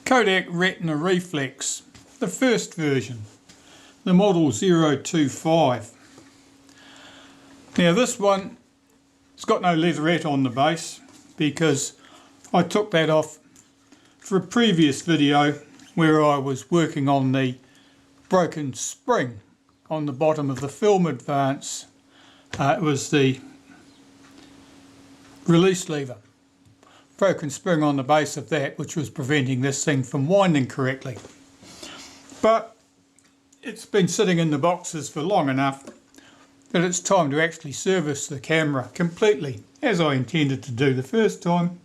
Kodak Retina Reflex, the first version, the model 025. Now this one, it's got no leatherette on the base because I took that off for a previous video where I was working on the broken spring on the bottom of the film advance. It was the release lever. Broken spring on the base of that, which was preventing this thing from winding correctly. But it's been sitting in the boxes for long enough that it's time to actually service the camera completely, as I intended to do the first time,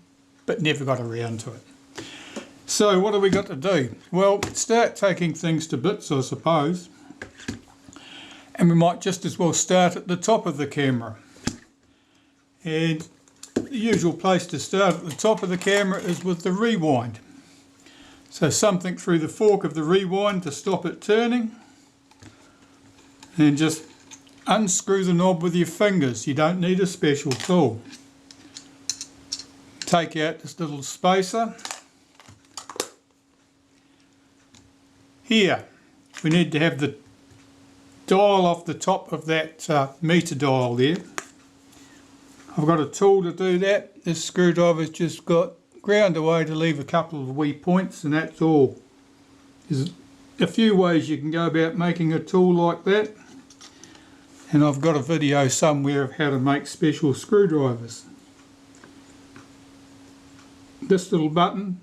but never got around to it. So what have we got to do? Well, start taking things to bits, I suppose. And we might just as well start at the top of the camera. And the usual place to start at the top of the camera is with the rewind. So something through the fork of the rewind to stop it turning. And just unscrew the knob with your fingers. You don't need a special tool. Take out this little spacer. Here, we need to have the dial off the top of that meter dial there. I've got a tool to do that. This screwdriver's just got ground away to leave a couple of wee points, and that's all. There's a few ways you can go about making a tool like that, and I've got a video somewhere of how to make special screwdrivers. This little button,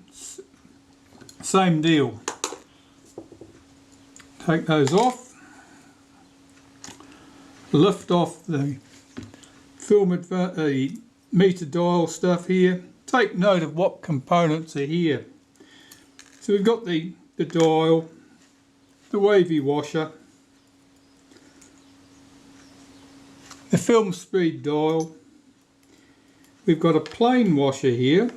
same deal. Take those off, lift off the the meter dial stuff here. Take note of what components are here. So we've got the dial, the wavy washer, the film speed dial, we've got a plain washer here,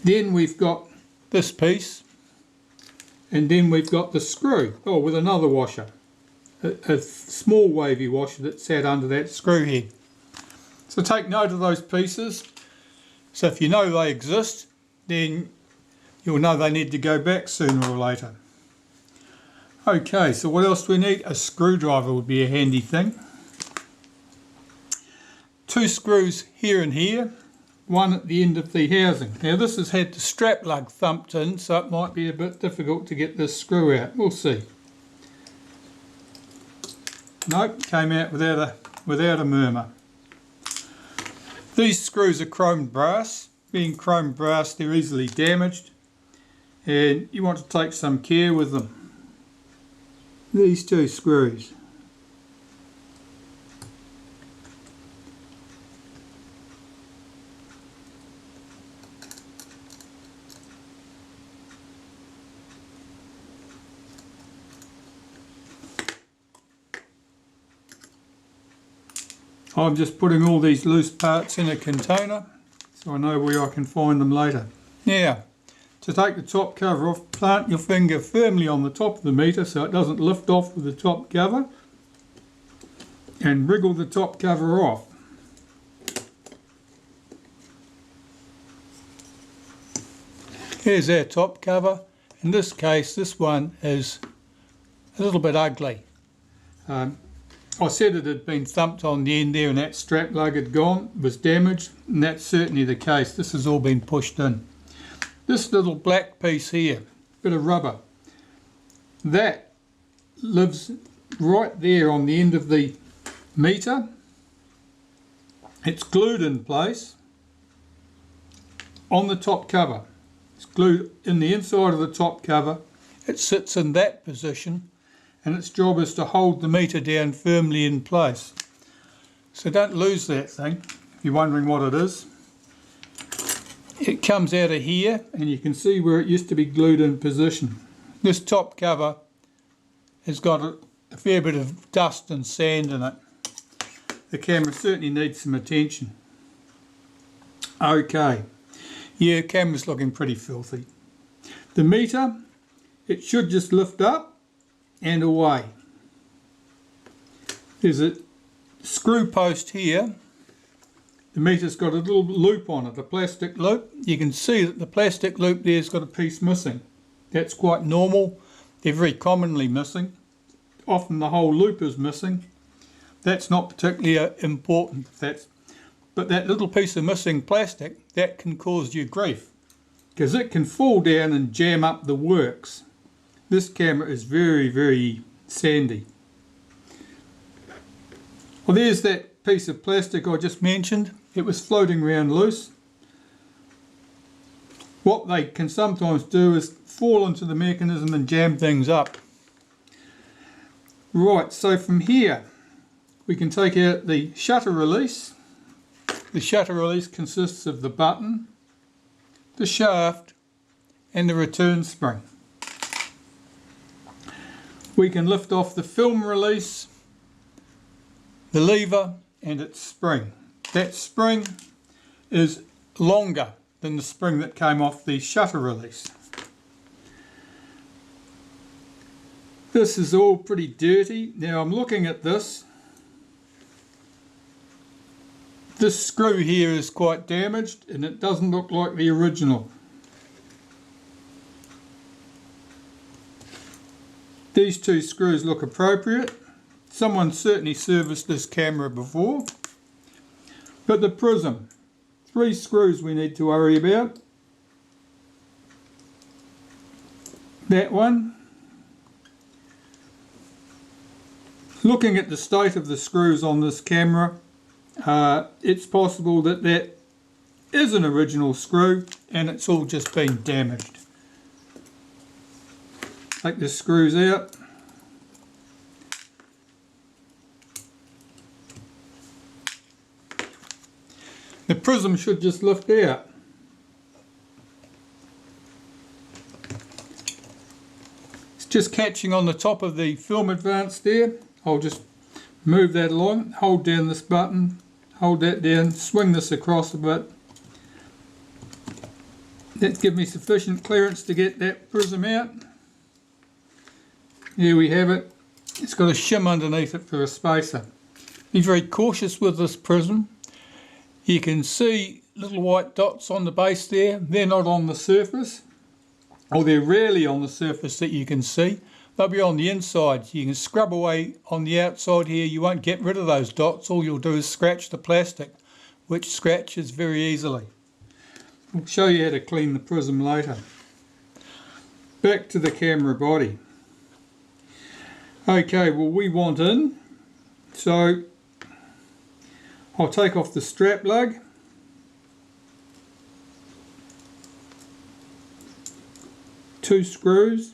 then we've got this piece, and then we've got the screw, with another washer. A small wavy washer that sat under that screw head. So take note of those pieces. So if you know they exist, then you'll know they need to go back sooner or later. Okay, so what else do we need? A screwdriver would be a handy thing. 2 screws here and here, one at the end of the housing. Now this has had the strap lug thumped in, so it might be a bit difficult to get this screw out. We'll see. Nope, came out without a murmur. These screws are chromed brass. Being chromed brass, they're easily damaged, and you want to take some care with them. These 2 screws. I'm just putting all these loose parts in a container so I know where I can find them later. Now, to take the top cover off, plant your finger firmly on the top of the meter so it doesn't lift off with the top cover, and wriggle the top cover off. Here's our top cover. In this case, this one is a little bit ugly. I said it had been thumped on the end there and that strap lug had gone, was damaged, and that's certainly the case. This has all been pushed in. This little black piece here, bit of rubber, that lives right there on the end of the meter. It's glued in place on the top cover. It's glued in the inside of the top cover. It sits in that position, and its job is to hold the meter down firmly in place. So don't lose that thing if you're wondering what it is. It comes out of here, and you can see where it used to be glued in position. This top cover has got a fair bit of dust and sand in it. The camera certainly needs some attention. Okay, yeah, camera's looking pretty filthy. The meter, it should just lift up and away. There's a screw post here the meter's got a little loop on it, a plastic loop. You can see that the plastic loop there's got a piece missing. That's quite normal. They're very commonly missing. Often the whole loop is missing. That's not particularly important. But that little piece of missing plastic, that can cause you grief, because it can fall down and jam up the works. This camera is very, very sandy. Well, there's that piece of plastic I just mentioned. It was floating around loose. What they can sometimes do is fall into the mechanism and jam things up. Right, so from here we can take out the shutter release. The shutter release consists of the button, the shaft and the return spring. We can lift off the film release, the lever and its spring. That spring is longer than the spring that came off the shutter release. This is all pretty dirty. Now I'm looking at this. This screw here is quite damaged and it doesn't look like the original. These two screws look appropriate. Someone certainly serviced this camera before. But the prism, 3 screws we need to worry about. That one. Looking at the state of the screws on this camera, it's possible that that is an original screw and it's all just been damaged. Take the screws out. The prism should just lift out. It's just catching on the top of the film advance there. I'll just move that along, hold down this button, hold that down, swing this across a bit. That gives me sufficient clearance to get that prism out. Here we have it. It's got a shim underneath it for a spacer. Be very cautious with this prism. You can see little white dots on the base there. They're not on the surface, or they're rarely on the surface that you can see. They'll be on the inside. You can scrub away on the outside here. You won't get rid of those dots. All you'll do is scratch the plastic, which scratches very easily. I'll show you how to clean the prism later. Back to the camera body. Okay, well we want in, so I'll take off the strap lug. Two screws.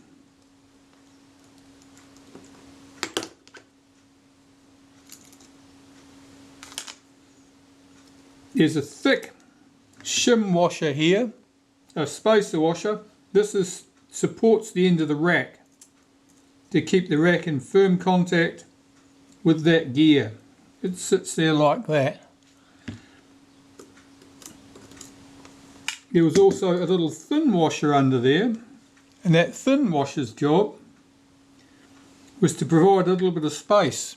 There's a thick shim washer here, a spacer washer. This supports the end of the rack to keep the rack in firm contact with that gear. It sits there like that. There was also a little thin washer under there, and that thin washer's job was to provide a little bit of space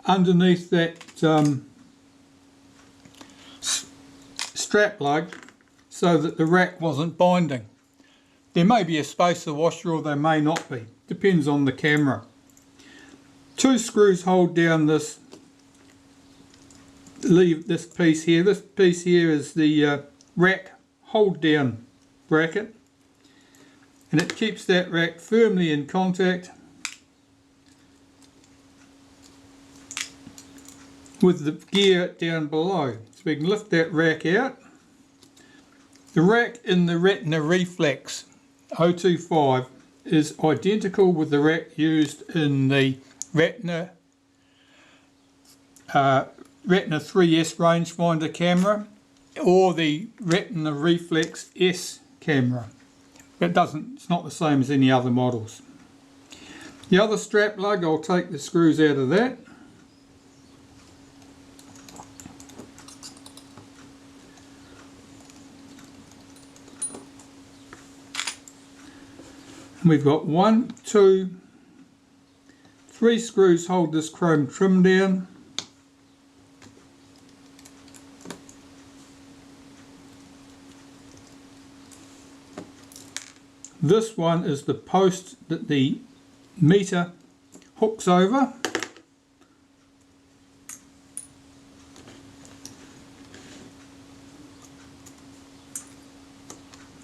underneath that strap lug so that the rack wasn't binding. There may be a spacer washer or there may not be, depends on the camera. Two screws hold down this piece here. This piece here is the rack hold down bracket, and it keeps that rack firmly in contact with the gear down below. So we can lift that rack out. The rack in the Retina Reflex 025 is identical with the rack used in the Retina IIIs rangefinder camera or the Retina Reflex S camera. It's not the same as any other models. The other strap lug, I'll take the screws out of that. We've got 1, 2, 3 screws hold this chrome trim down. This one is the post that the meter hooks over.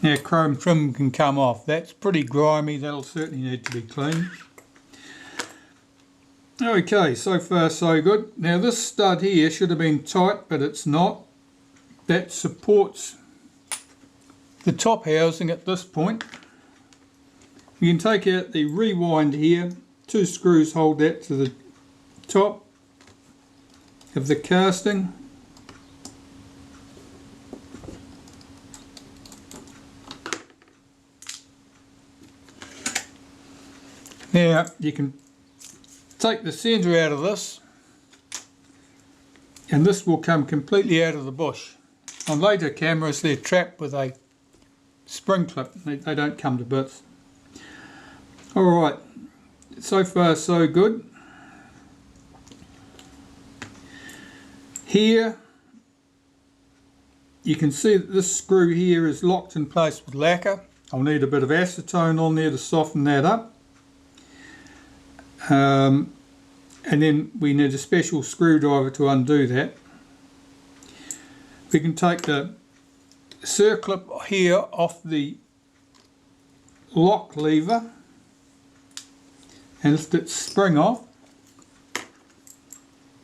Now chrome trim can come off. That's pretty grimy, that'll certainly need to be cleaned. Okay, so far so good. Now this stud here should have been tight, but it's not. That supports the top housing at this point. You can take out the rewind here. 2 screws hold that to the top of the casting. Now you can take the centre out of this, and this will come completely out of the bush. On later cameras they're trapped with a spring clip, they don't come to bits. Alright, so far so good. Here you can see that this screw here is locked in place with lacquer. I'll need a bit of acetone on there to soften that up. And then we need a special screwdriver to undo that. We can take the circlip here off the lock lever and lift its spring off.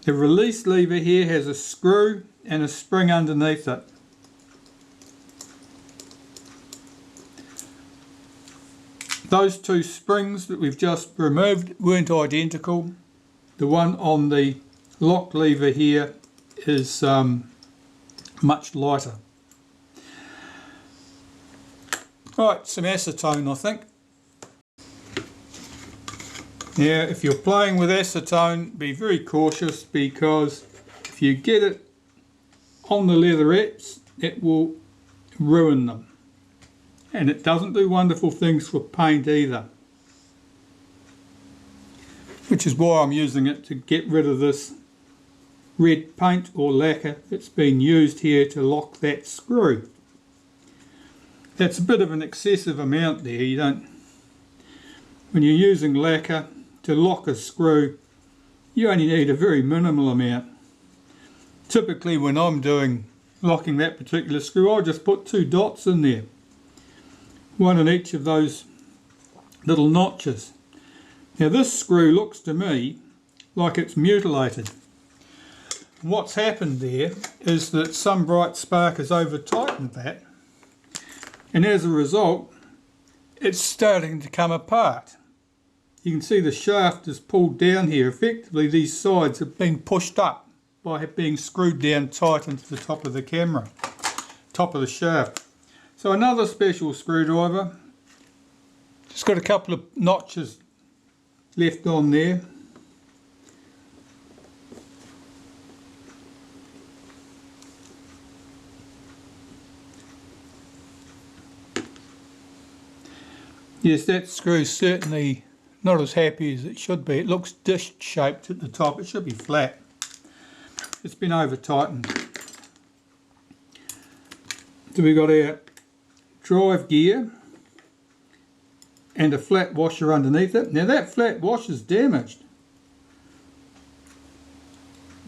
The release lever here has a screw and a spring underneath it. Those 2 springs that we've just removed weren't identical. The one on the lock lever here is much lighter. Right, some acetone I think. Now if you're playing with acetone, be very cautious, because if you get it on the leatherettes it will ruin them. And it doesn't do wonderful things for paint either. Which is why I'm using it to get rid of this red paint or lacquer that's been used here to lock that screw. That's a bit of an excessive amount there. You don't, when you're using lacquer to lock a screw, you only need a very minimal amount. Typically when I'm doing locking that particular screw, I'll just put 2 dots in there. 1 in each of those little notches. Now this screw looks to me like it's mutilated. What's happened there is that some bright spark has over tightened that, and as a result it's starting to come apart. You can see the shaft is pulled down here. Effectively these sides have been pushed up by being screwed down tight into the top of the camera, top of the shaft. So another special screwdriver, just got a couple of notches left on there. Yes, that screw's certainly not as happy as it should be. It looks dish shaped at the top. It should be flat. It's been over tightened. So we've got our drive gear and a flat washer underneath it. Now that flat washer's damaged.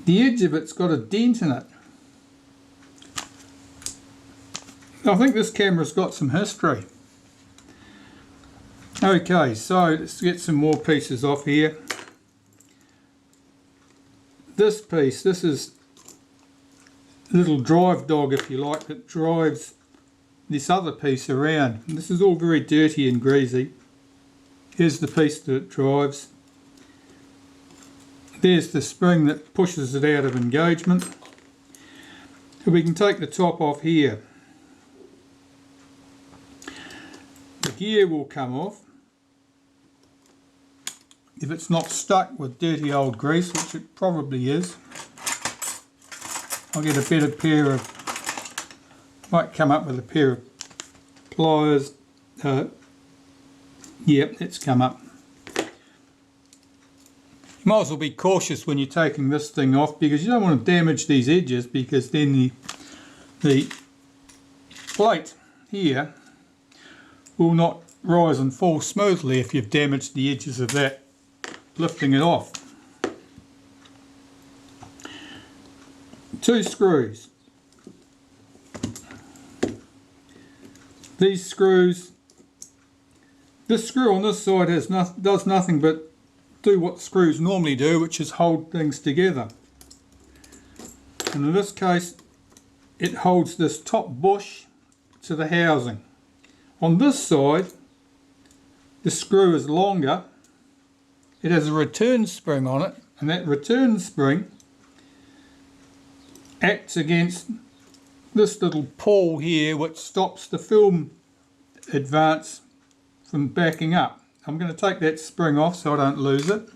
The edge of it's got a dent in it. I think this camera's got some history. Okay, so let's get some more pieces off here. This piece, this is a little drive dog, if you like, that drives this other piece around. And this is all very dirty and greasy. Here's the piece that it drives. There's the spring that pushes it out of engagement. So we can take the top off here. The gear will come off if it's not stuck with dirty old grease, which it probably is. I'll get a better pair of, might come up with a pair of pliers. Yep, it's come up. You might as well be cautious when you're taking this thing off, because you don't want to damage these edges, because then the plate here will not rise and fall smoothly if you've damaged the edges of that, lifting it off. 2 screws. These screws, this screw on this side does nothing but do what screws normally do, which is hold things together. And in this case, it holds this top bush to the housing. On this side, the screw is longer. It has a return spring on it, and that return spring acts against this little pawl here, which stops the film advance from backing up. I'm going to take that spring off so I don't lose it.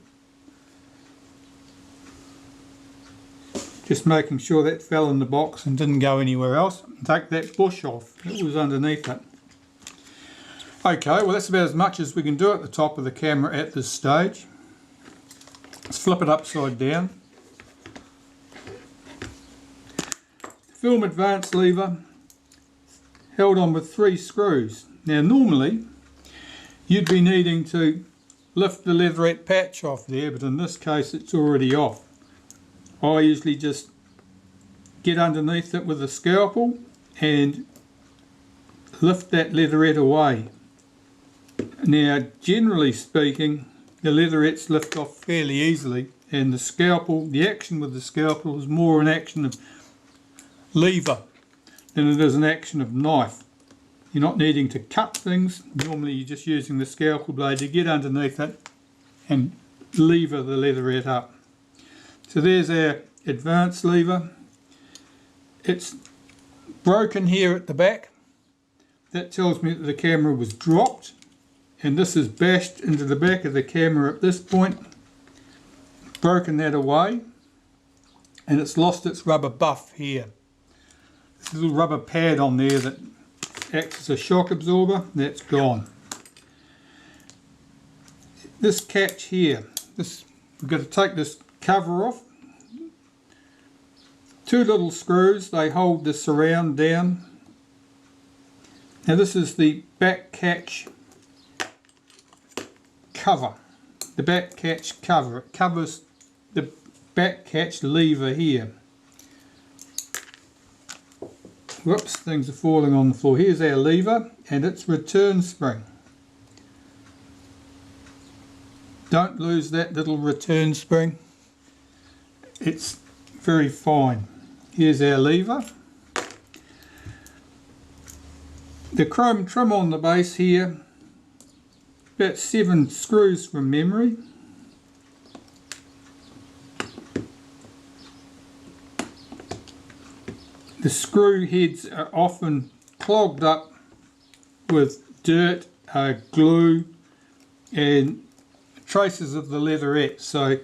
Just making sure that fell in the box and didn't go anywhere else. Take that bush off, it was underneath it. Okay, well that's about as much as we can do at the top of the camera at this stage. Let's flip it upside down. Film advance lever held on with 3 screws. Now normally you'd be needing to lift the leatherette patch off there, but in this case it's already off. I usually just get underneath it with a scalpel and lift that leatherette away. Now generally speaking, the leatherettes lift off fairly easily, and the scalpel, the action with the scalpel is more an action of lever than it is an action of knife. You're not needing to cut things. Normally you're just using the scalpel blade to get underneath it and lever the leatherette up. So there's our advance lever. It's broken here at the back. That tells me that the camera was dropped, and this is bashed into the back of the camera at this point. Broken that away, and it's lost its rubber buff here. This little rubber pad on there that acts as a shock absorber, that's gone. This catch here, we've got to take this cover off. 2 little screws, they hold the surround down. Now this is the back catch cover. The back catch cover. It covers the back catch lever here. Whoops, things are falling on the floor. Here's our lever and its return spring. Don't lose that little return spring. It's very fine. Here's our lever. The chrome trim on the base here, about 7 screws from memory. The screw heads are often clogged up with dirt, glue and traces of the leatherette, so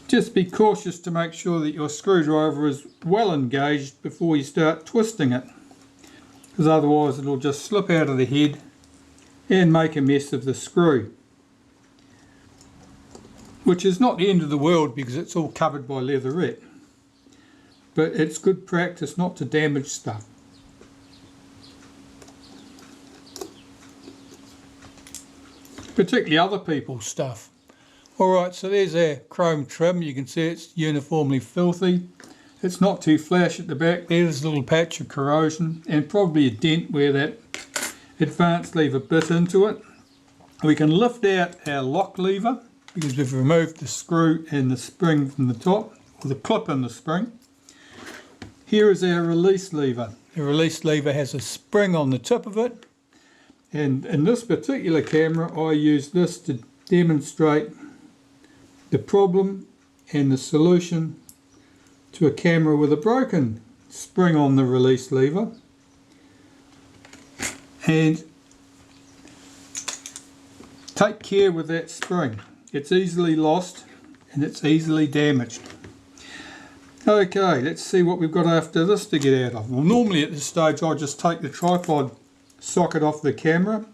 just be cautious to make sure that your screwdriver is well engaged before you start twisting it, because otherwise it'll just slip out of the head and make a mess of the screw. Which is not the end of the world because it's all covered by leatherette. But it's good practice not to damage stuff. Particularly other people's stuff. Alright, so there's our chrome trim. You can see it's uniformly filthy. It's not too flash at the back. There's a little patch of corrosion and probably a dent where that advance lever bit into it. We can lift out our lock lever because we've removed the screw and the spring from the top, or the clip and the spring. Here is our release lever. The release lever has a spring on the tip of it, and in this particular camera I use this to demonstrate the problem and the solution to a camera with a broken spring on the release lever. And take care with that spring. It's easily lost and it's easily damaged. Okay, let's see what we've got after this to get out of. Well, normally at this stage I'll just take the tripod socket off the camera.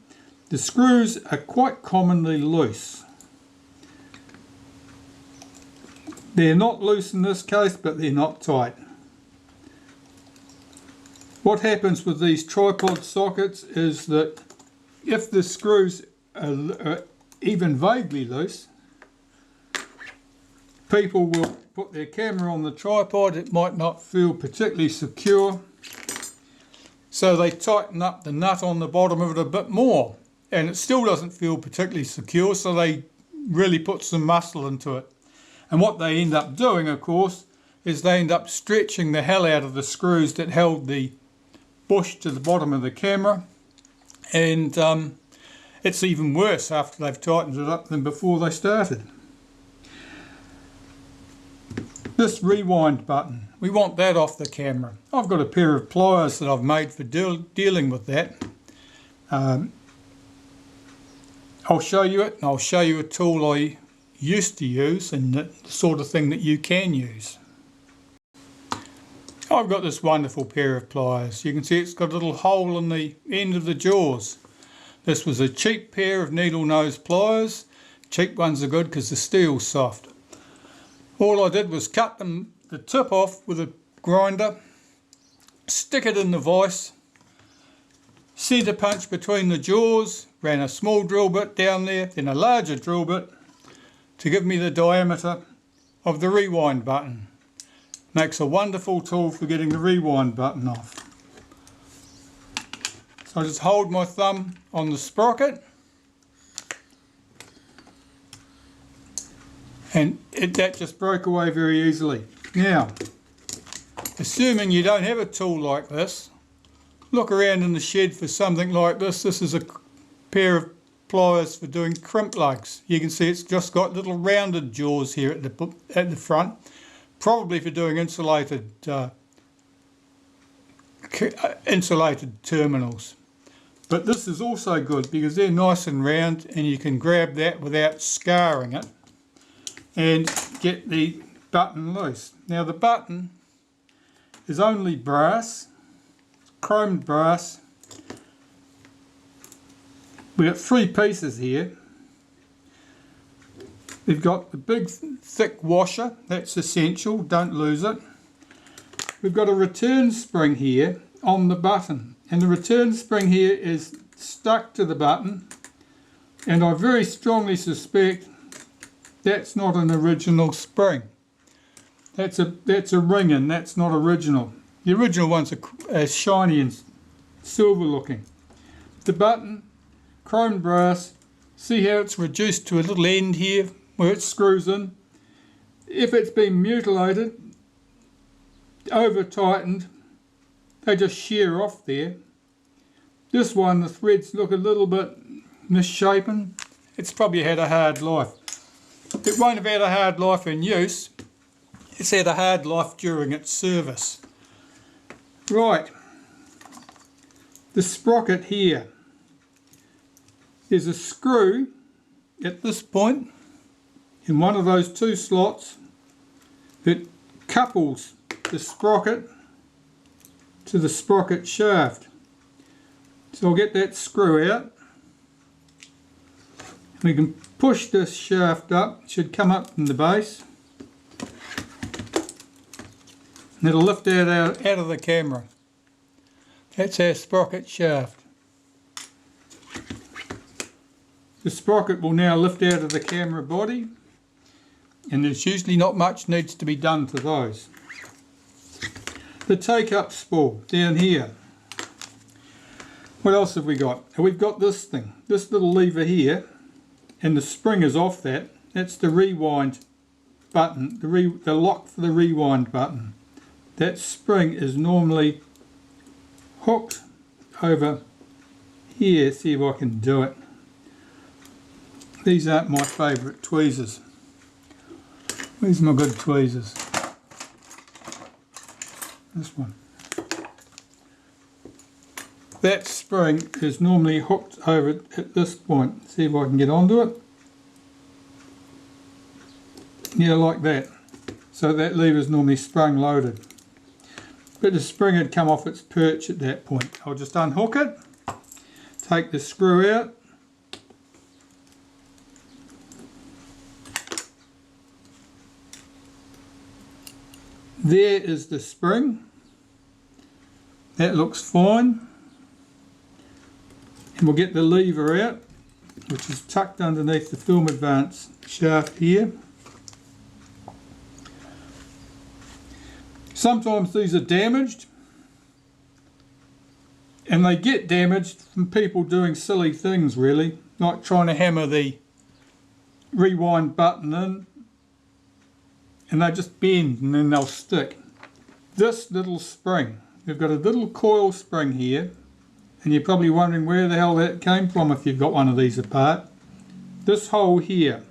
The screws are quite commonly loose. They're not loose in this case, but they're not tight. What happens with these tripod sockets is that if the screws are even vaguely loose, people will put their camera on the tripod. It might not feel particularly secure, so they tighten up the nut on the bottom of it a bit more, and it still doesn't feel particularly secure, so they really put some muscle into it. And what they end up doing, of course, is they end up stretching the hell out of the screws that held the bush to the bottom of the camera, and it's even worse after they've tightened it up than before they started. This rewind button, we want that off the camera. I've got a pair of pliers that I've made for dealing with that. I'll show you it, and I'll show you a tool I used to use and the sort of thing that you can use. I've got this wonderful pair of pliers. You can see it's got a little hole in the end of the jaws. This was a cheap pair of needle nose pliers. Cheap ones are good because the steel's soft. All I did was cut the tip off with a grinder, stick it in the vise, centre punch between the jaws, ran a small drill bit down there, then a larger drill bit to give me the diameter of the rewind button. Makes a wonderful tool for getting the rewind button off. So I just hold my thumb on the sprocket, and that just broke away very easily. Now, assuming you don't have a tool like this, look around in the shed for something like this. This is a pair of pliers for doing crimp lugs. You can see it's just got little rounded jaws here at the front, probably for doing insulated terminals. But this is also good because they're nice and round, and you can grab that without scarring it and get the button loose. Now the button is only brass, chromed brass. We've got three pieces here. We've got the big thick washer, that's essential, don't lose it. We've got a return spring here on the button, and the return spring here is stuck to the button, and I very strongly suspect that's not an original spring. That's a ring-in, that's not original. The original ones are shiny and silver looking. The button, chrome brass, see how it's reduced to a little end here where it screws in. If it's been mutilated, over tightened, they just shear off there. This one, the threads look a little bit misshapen. It's probably had a hard life. It won't have had a hard life in use. It's had a hard life during its service. Right, the sprocket here. There's a screw at this point in one of those two slots that couples the sprocket to the sprocket shaft. So I'll get that screw out. We can push this shaft up, it should come up from the base. And it'll lift that out of the camera. That's our sprocket shaft. The sprocket will now lift out of the camera body, and there's usually not much needs to be done to those. The take-up spool down here. What else have we got? We've got this thing, this little lever here, and the spring is off that. That's the rewind button, the lock for the rewind button. That spring is normally hooked over here. See if I can do it. These aren't my favourite tweezers. Where's my good tweezers? This one. That spring is normally hooked over at this point. See if I can get onto it. Yeah, like that. So that lever is normally sprung loaded. But the spring had come off its perch at that point. I'll just unhook it, take the screw out, there is the spring. That looks fine. And we'll get the lever out, which is tucked underneath the film advance shaft here. Sometimes these are damaged, and they get damaged from people doing silly things really, like trying to hammer the rewind button in, and they just bend and then they'll stick. This little spring, we've got a little coil spring here, and you're probably wondering where the hell that came from if you've got one of these apart. This hole here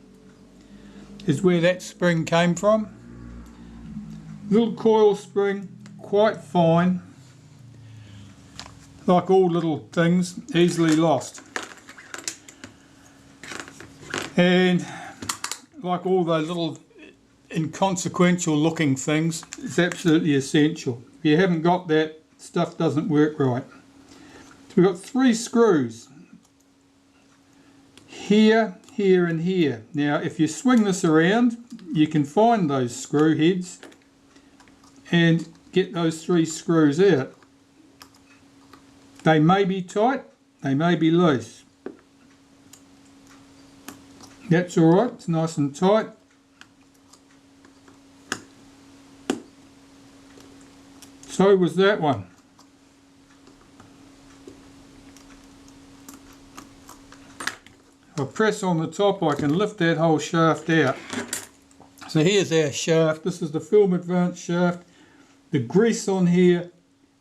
is where that spring came from. Little coil spring, quite fine. Like all little things, easily lost. And like all those little inconsequential looking things, it's absolutely essential. If you haven't got that, stuff doesn't work right. So we've got 3 screws. Here, here and here. Now if you swing this around, you can find those screw heads and get those 3 screws out. They may be tight, they may be loose. That's alright, it's nice and tight. So was that one. If I press on the top, I can lift that whole shaft out. So here's our shaft. This is the film advance shaft. The grease on here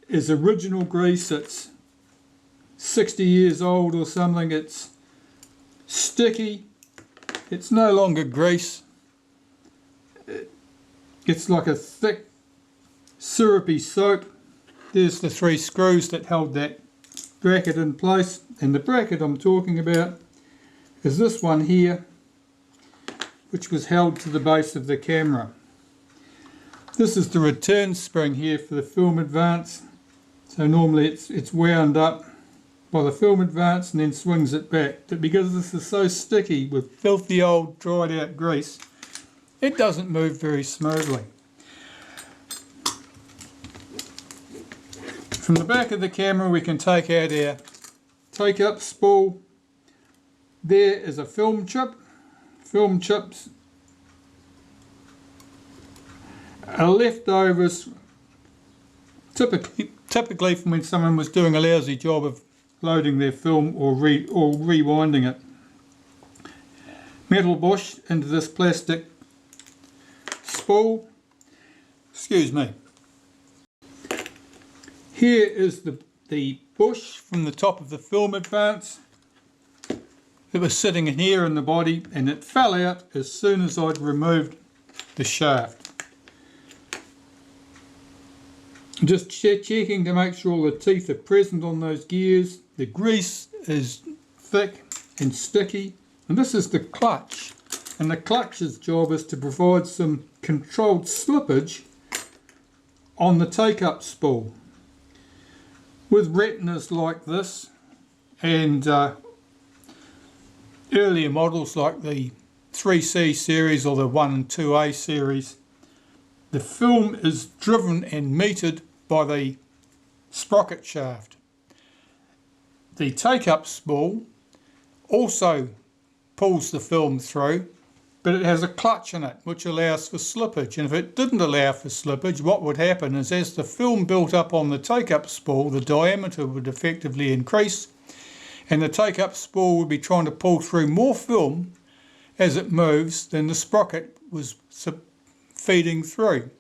is original grease. It's 60 years old or something. It's sticky. It's no longer grease. It's like a thick syrupy soap. There's the 3 screws that held that bracket in place, and the bracket I'm talking about is this one here, which was held to the base of the camera. This is the return spring here for the film advance. So normally it's wound up by the film advance and then swings it back. But because this is so sticky with filthy old dried out grease, it doesn't move very smoothly. From the back of the camera we can take out our take-up spool. There is a film chip. Film chips are leftovers typically from when someone was doing a lousy job of loading their film or rewinding it. Metal bush into this plastic spool. Excuse me. Here is the bush from the top of the film advance. It was sitting in here in the body, and it fell out as soon as I'd removed the shaft. Just checking to make sure all the teeth are present on those gears. The grease is thick and sticky, and this is the clutch. And the clutch's job is to provide some controlled slippage on the take-up spool. With retinas like this, and earlier models like the 3C series or the 1 and 2A series, the film is driven and metered by the sprocket shaft. The take-up spool also pulls the film through, but it has a clutch in it which allows for slippage. And if it didn't allow for slippage, what would happen is as the film built up on the take-up spool, the diameter would effectively increase, and the take-up spool would be trying to pull through more film as it moves than the sprocket was feeding through.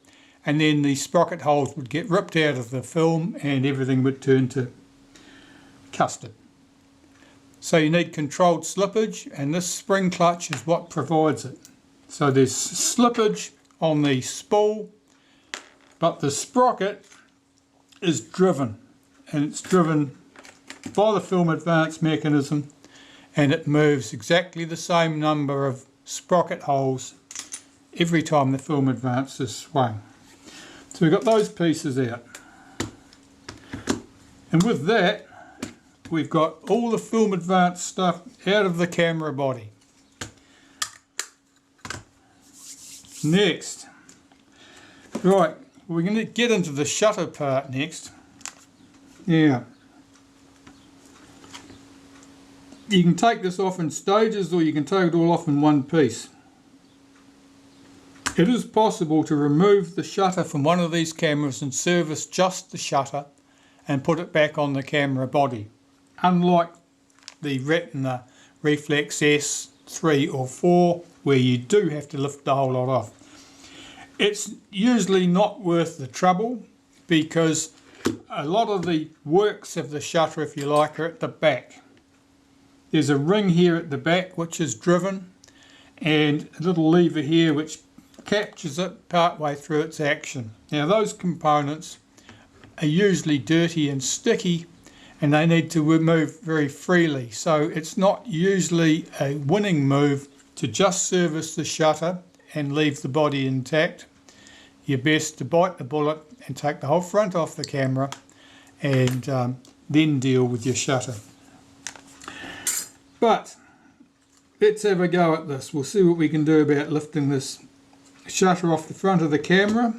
And then the sprocket holes would get ripped out of the film and everything would turn to custard. So you need controlled slippage, and this spring clutch is what provides it. So there's slippage on the spool, but the sprocket is driven, and it's driven by the film advance mechanism, and it moves exactly the same number of sprocket holes every time the film advance is swung. So we've got those pieces out, and with that we've got all the film advance stuff out of the camera body. Next, right, we're going to get into the shutter part next. Now, you can take this off in stages, or you can take it all off in one piece. It is possible to remove the shutter from one of these cameras and service just the shutter and put it back on the camera body. Unlike the Retina Reflex S 3 or 4, where you do have to lift the whole lot off. It's usually not worth the trouble, because a lot of the works of the shutter, if you like, are at the back. There's a ring here at the back which is driven, and a little lever here which captures it part way through its action. Now those components are usually dirty and sticky, and they need to move very freely, so it's not usually a winning move to just service the shutter and leave the body intact. You're best to bite the bullet and take the whole front off the camera and then deal with your shutter. But let's have a go at this. We'll see what we can do about lifting this shutter off the front of the camera,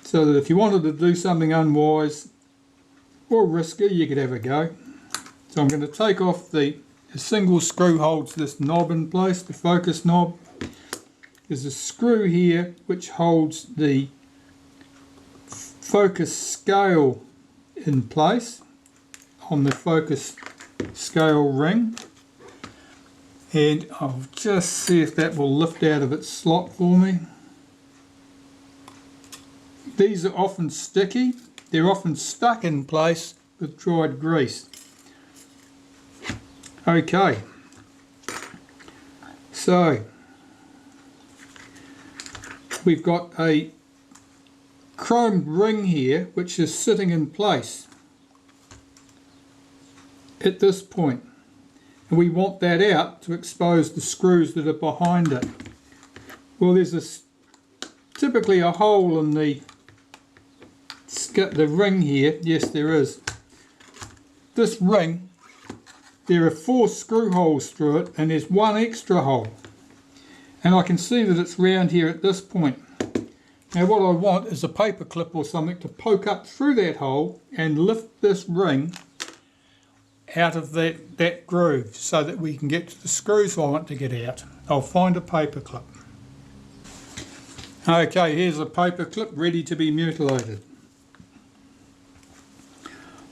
so that if you wanted to do something unwise or risky, you could have a go. So I'm going to take off the single screw holds this knob in place, the focus knob. There's a screw here which holds the focus scale in place on the focus scale ring, and I'll just see if that will lift out of its slot for me. These are often sticky. They're often stuck in place with dried grease. Okay, so we've got a chromed ring here which is sitting in place at this point, and we want that out to expose the screws that are behind it. Well, there's typically a hole in the ring here. Yes, there is. This ring, there are 4 screw holes through it, and there's 1 extra hole, and I can see that it's round here at this point. Now what I want is a paper clip or something to poke up through that hole and lift this ring out of that groove, so that we can get to the screws I want to get out. I'll find a paper clip. Okay, here's a paper clip ready to be mutilated.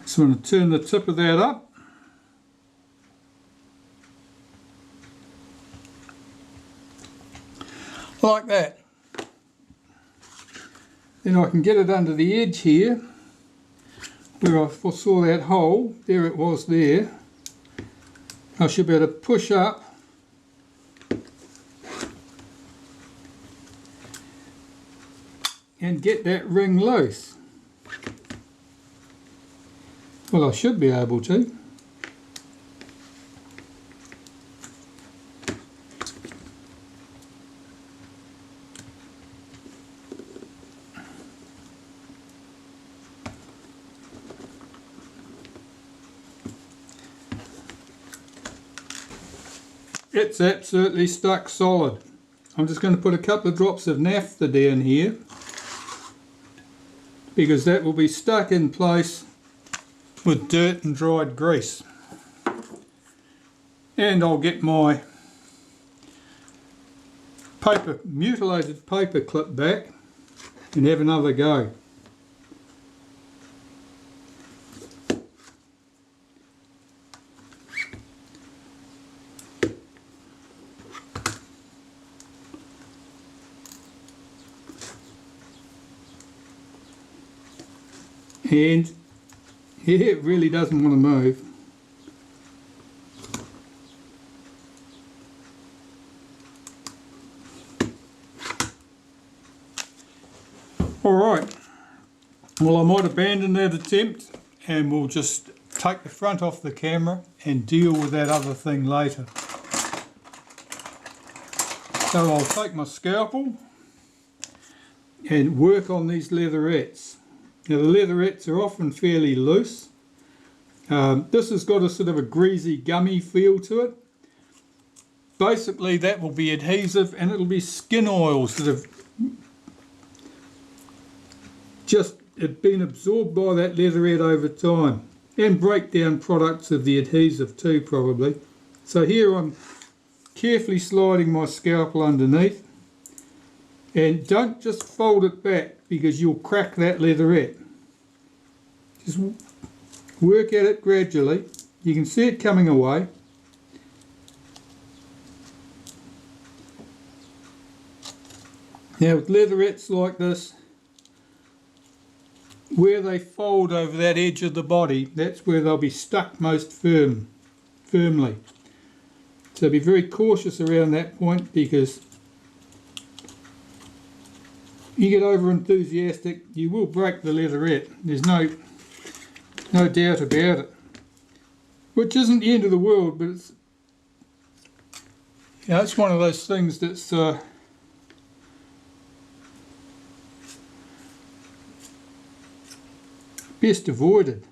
So I'm going to turn the tip of that up. Like that. Then I can get it under the edge here, where I foresaw that hole. There it was there. I should be able to push up and get that ring loose. Well, I should be able to. It's absolutely stuck solid. I'm just going to put a couple of drops of naphtha down here, because that will be stuck in place with dirt and dried grease. And I'll get my mutilated paper clip back and have another go. And it really doesn't want to move. Alright, well, I might abandon that attempt and we'll just take the front off the camera and deal with that other thing later. So I'll take my scalpel and work on these leatherettes. Now the leatherettes are often fairly loose. This has got a sort of a greasy, gummy feel to it. Basically that will be adhesive, and it'll be skin oils that have just have been absorbed by that leatherette over time, and breakdown products of the adhesive too probably. So here I'm carefully sliding my scalpel underneath, and don't just fold it back because you'll crack that leatherette. Just work at it gradually. You can see it coming away. Now with leatherettes like this, where they fold over that edge of the body, that's where they'll be stuck most firmly. So be very cautious around that point, because you get over enthusiastic, you will break the leatherette. There's no doubt about it. Which isn't the end of the world, but it's, you know, it's one of those things that's best avoided.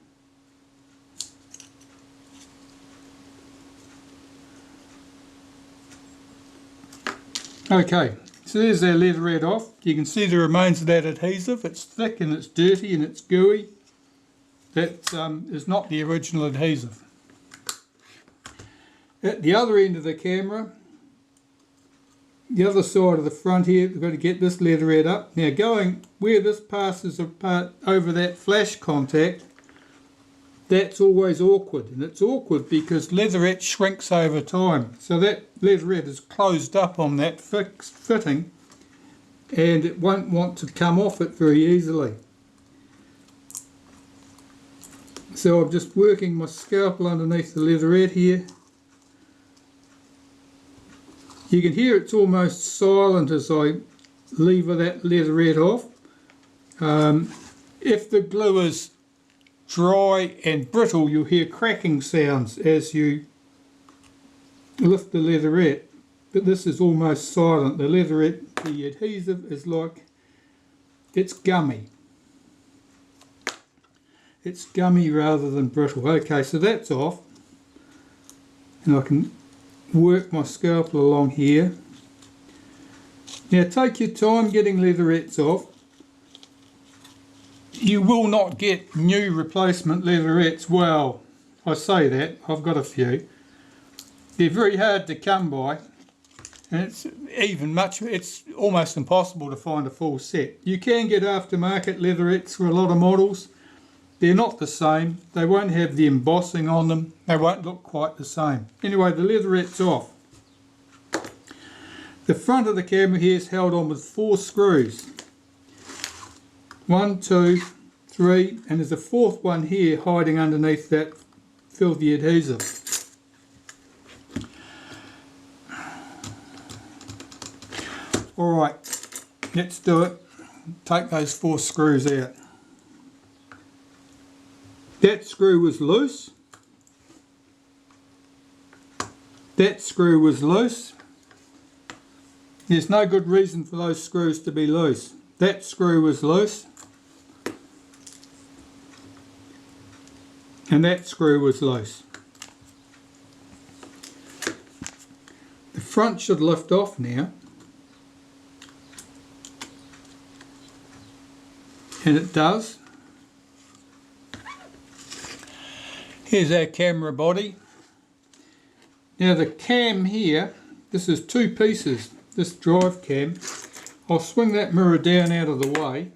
Okay, so there's our leatherette off. You can see the remains of that adhesive. It's thick and it's dirty and it's gooey. That is not the original adhesive. At the other end of the camera, the other side of the front here, we've got to get this leatherette up. Now going where this passes apart over that flash contact, that's always awkward, and it's awkward because leatherette shrinks over time. So that leatherette is closed up on that fixed fitting, and it won't want to come off it very easily. So I'm just working my scalpel underneath the leatherette here. You can hear it's almost silent as I lever that leatherette off. If the glue is dry and brittle, you'll hear cracking sounds as you lift the leatherette, but this is almost silent. The leatherette, the adhesive is like, it's gummy. It's gummy rather than brittle. Okay, so that's off, and I can work my scalpel along here. Now take your time getting leatherettes off. You will not get new replacement leatherettes. Well, I say that, I've got a few. They're very hard to come by, and it's almost impossible to find a full set. You can get aftermarket leatherettes for a lot of models. They're not the same. They won't have the embossing on them. They won't look quite the same. Anyway, the leatherette's off. The front of the camera here is held on with 4 screws. 1, 2, 3, and there's a 4th one here hiding underneath that filthy adhesive. Alright, let's do it. Take those 4 screws out. That screw was loose. That screw was loose. There's no good reason for those screws to be loose. That screw was loose. And that screw was loose. The front should lift off now. And it does. Here's our camera body. Now the cam here, this is 2 pieces, this drive cam. I'll swing that mirror down out of the way.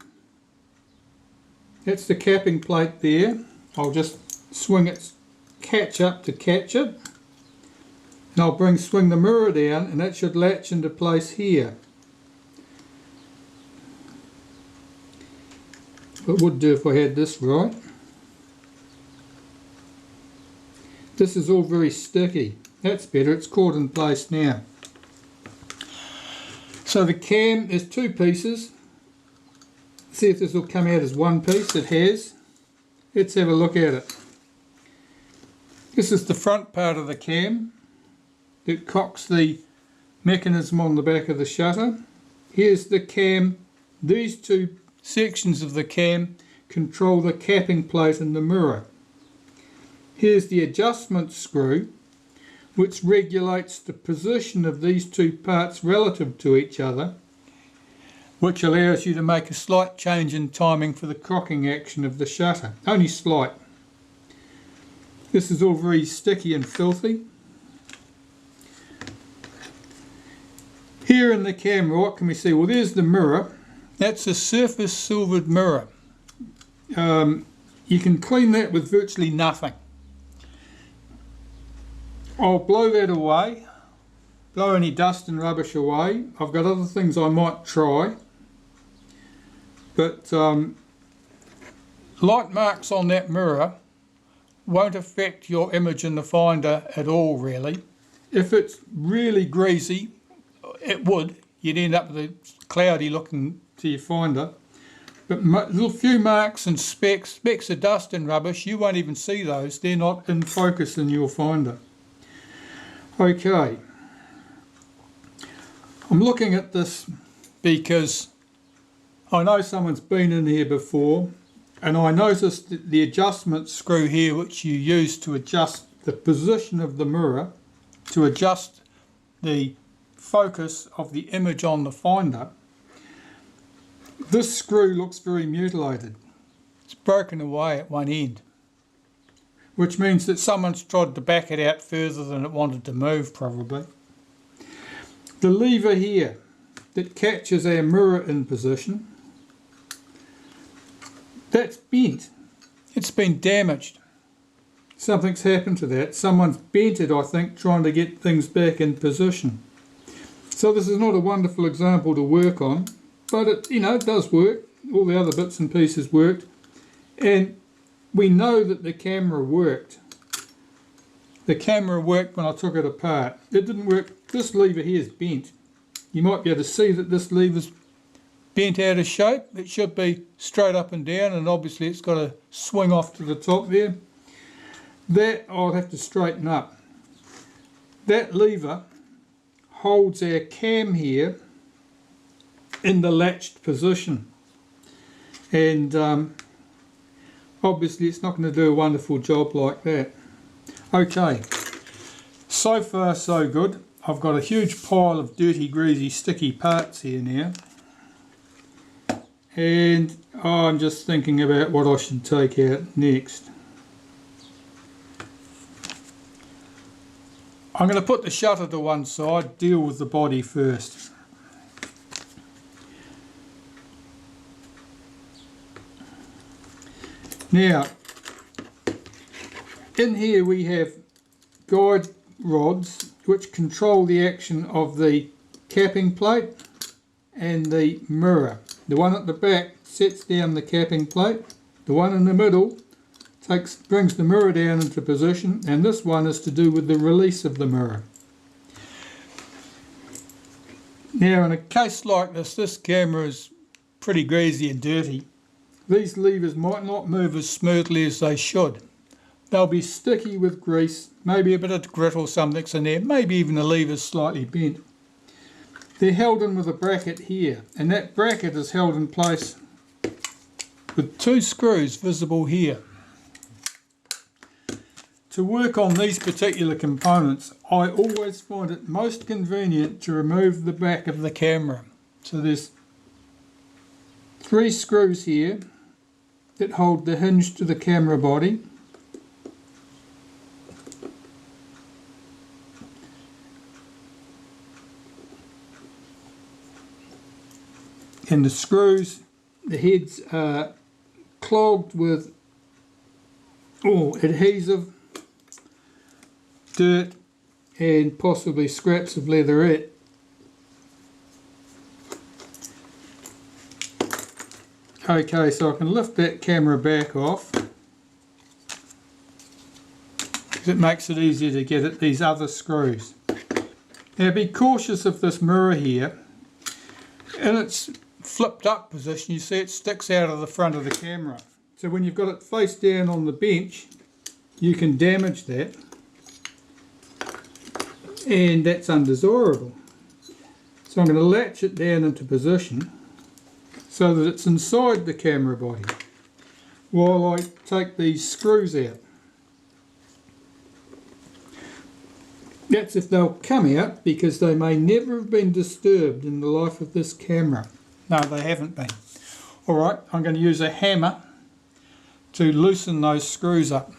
That's the capping plate there. I'll just swing its catch up to catch it. And I'll swing the mirror down, and that should latch into place here. It would do if I had this right. This is all very sticky. That's better, it's caught in place now. So the cam is 2 pieces. See if this will come out as 1 piece. It has. Let's have a look at it. This is the front part of the cam. It cocks the mechanism on the back of the shutter. Here's the cam. These 2 sections of the cam control the capping plate and the mirror. Here's the adjustment screw, which regulates the position of these 2 parts relative to each other. which allows you to make a slight change in timing for the crocking action of the shutter, only slight. This is all very sticky and filthy. Here in the camera, what can we see? Well, there's the mirror. That's a surface silvered mirror. You can clean that with virtually nothing. I'll blow that away, blow any dust and rubbish away. I've got other things I might try, but light marks on that mirror won't affect your image in the finder at all, really. If it's really greasy, it would. You'd end up with a cloudy looking to your finder. But little few marks and specks of dust and rubbish, you won't even see those. They're not in focus in your finder. Okay. I'm looking at this because I know someone's been in here before, and I noticed that the adjustment screw here, which you use to adjust the position of the mirror, to adjust the focus of the image on the finder, this screw looks very mutilated. It's broken away at one end, which means that someone's tried to back it out further than it wanted to move, probably. The lever here that catches our mirror in position, that's bent. It's been damaged. Something's happened to that. Someone's bent it, I think, trying to get things back in position. So this is not a wonderful example to work on, but it, it does work. All the other bits and pieces worked, and we know that the camera worked. The camera worked when I took it apart. It didn't work. This lever here is bent. You might be able to see that this lever's bent out of shape. It should be straight up and down, and obviously it's got to swing off to the top there. That I'll have to straighten up. That lever holds our cam here in the latched position, and obviously it's not going to do a wonderful job like that. Okay, so far so good. I've got a huge pile of dirty, greasy, sticky parts here now, and I'm just thinking about what I should take out next. I'm going to put the shutter to one side, deal with the body first. Now, in here we have guide rods which control the action of the capping plate and the mirror. The one at the back sets down the capping plate, the one in the middle brings the mirror down into position, and this one is to do with the release of the mirror. Now, in a case like this camera is pretty greasy and dirty. These levers might not move as smoothly as they should. They'll be sticky with grease, maybe a bit of grit or something's in there, maybe even the lever's slightly bent. They're held in with a bracket here, and that bracket is held in place with two screws visible here. To work on these particular components, I always find it most convenient to remove the back of the camera. So there's 3 screws here that hold the hinge to the camera body. And the screws, the heads are clogged with adhesive, dirt and possibly scraps of leatherette. Okay, so I can lift that camera back off because it makes it easier to get at these other screws. Now be cautious of this mirror here. In its flipped up position, you see it sticks out of the front of the camera. So when you've got it face down on the bench, you can damage that, and that's undesirable. So I'm going to latch it down into position so that it's inside the camera body while I take these screws out. That's if they'll come out, because they may never have been disturbed in the life of this camera. No, they haven't been. Alright, I'm going to use a hammer to loosen those screws up.